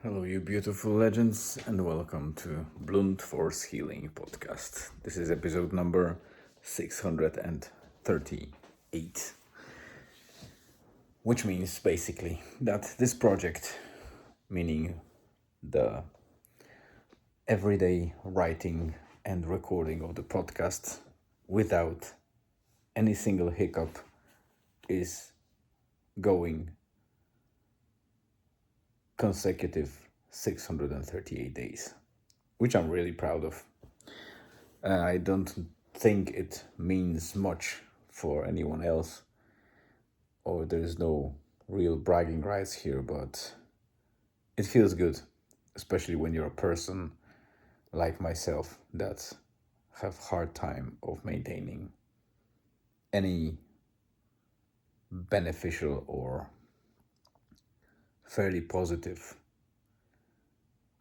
Hello, you beautiful legends, and welcome to Blunt Force Healing Podcast. This is episode number 638, which means basically that this project, meaning the everyday writing and recording of the podcast without any single hiccup, is going consecutive 638 days, which I'm really proud of. I don't think it means much for anyone else, or there's no real bragging rights here, but it feels good, especially when you're a person like myself that have hard time of maintaining any beneficial or fairly positive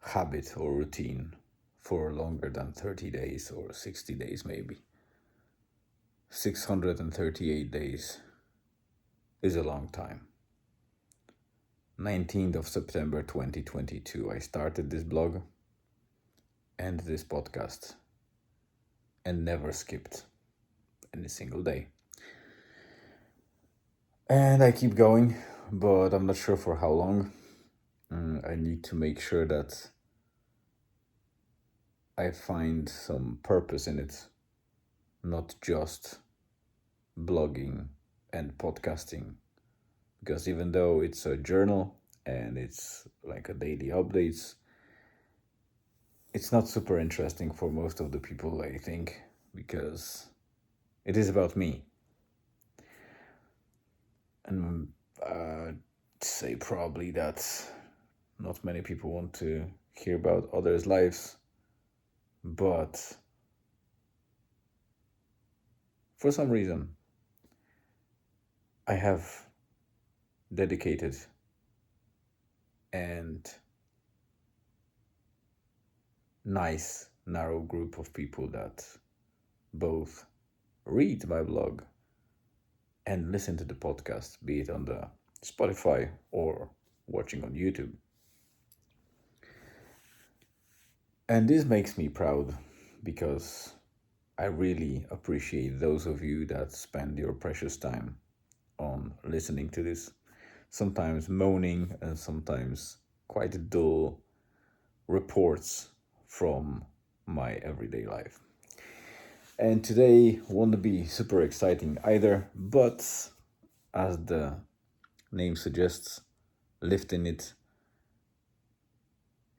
habit or routine for longer than 30 days or 60 days, maybe. 638 days is a long time. 19th of September 2022, I started this blog and this podcast and never skipped any single day. And I keep going, but I'm not sure for how long. I need to make sure that I find some purpose in it, not just blogging and podcasting. Because even though it's a journal and it's like a daily updates, it's not super interesting for most of the people, I think, because it is about me. And I'd say probably that not many people want to hear about others' lives, but for some reason, I have dedicated and nice, narrow group of people that both read my blog and listen to the podcast, be it on the Spotify or watching on YouTube. And this makes me proud because I really appreciate those of you that spend your precious time on listening to this, sometimes moaning and sometimes quite dull reports from my everyday life. And today won't be super exciting either, but as the name suggests, Liftin it.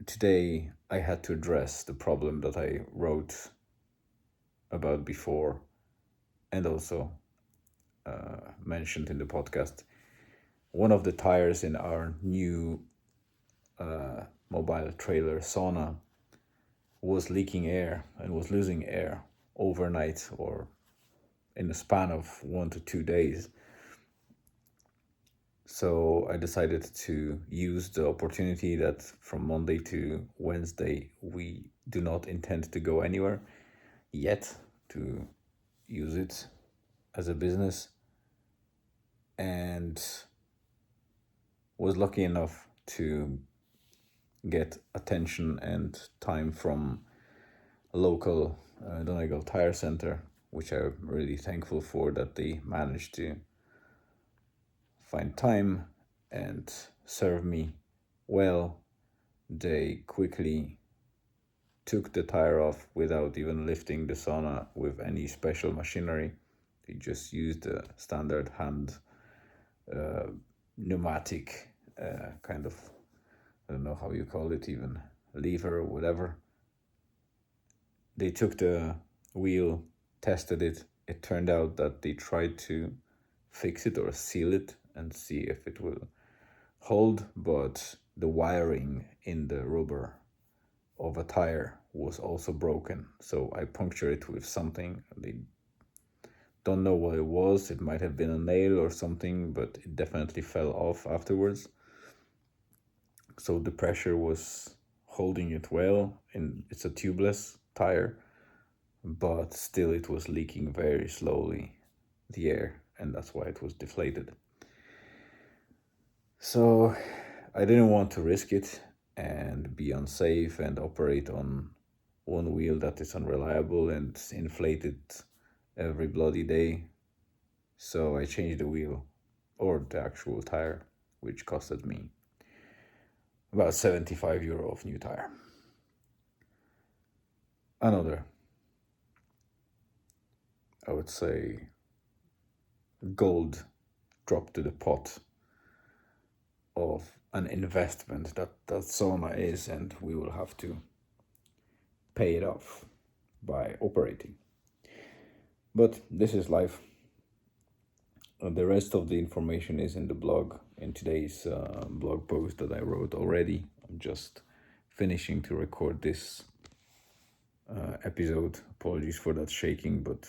Today I had to address the problem that I wrote about before and also mentioned in the podcast. One of the tires in our new mobile trailer sauna was leaking air and was losing air overnight or in the span of 1 to 2 days. So I decided to use the opportunity that from Monday to Wednesday we do not intend to go anywhere yet, to use it as a business, and was lucky enough to get attention and time from a local Donegal tire center, which I'm really thankful for that they managed to find time and serve me well. They quickly took the tire off without even lifting the sauna with any special machinery. They just used the standard hand pneumatic kind of, I don't know how you call it, even lever or whatever. They took the wheel, tested it. It turned out that they tried to fix it or seal it and see if it will hold, but the wiring in the rubber of a tire was also broken. So I punctured it with something. They don't know what it was. It might have been a nail or something, but it definitely fell off afterwards. So the pressure was holding it well, and it's a tubeless tire, but still it was leaking very slowly the air, and that's why it was deflated. So I didn't want to risk it, and be unsafe and operate on one wheel that is unreliable and inflated every bloody day. So I changed the wheel, or the actual tire, which costed me about €75 of new tire. Another, I would say, gold drop to the pot of an investment that sauna is, and we will have to pay it off by operating. But this is life. The rest of the information is in the blog, in today's blog post that I wrote already. I'm just finishing to record this episode. Apologies for that shaking, but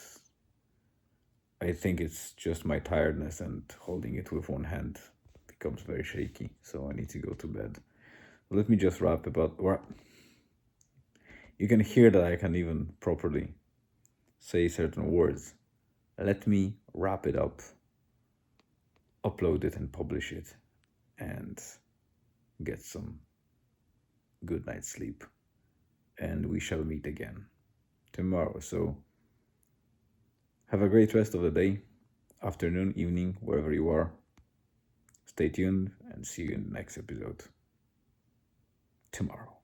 I think it's just my tiredness, and holding it with one hand becomes very shaky, so I need to go to bed. Let me just wrap about... You can hear that I can even properly say certain words. Let me wrap it up, upload it and publish it, and get some good night's sleep. And we shall meet again tomorrow. So have a great rest of the day, afternoon, evening, wherever you are. Stay tuned and see you in the next episode tomorrow.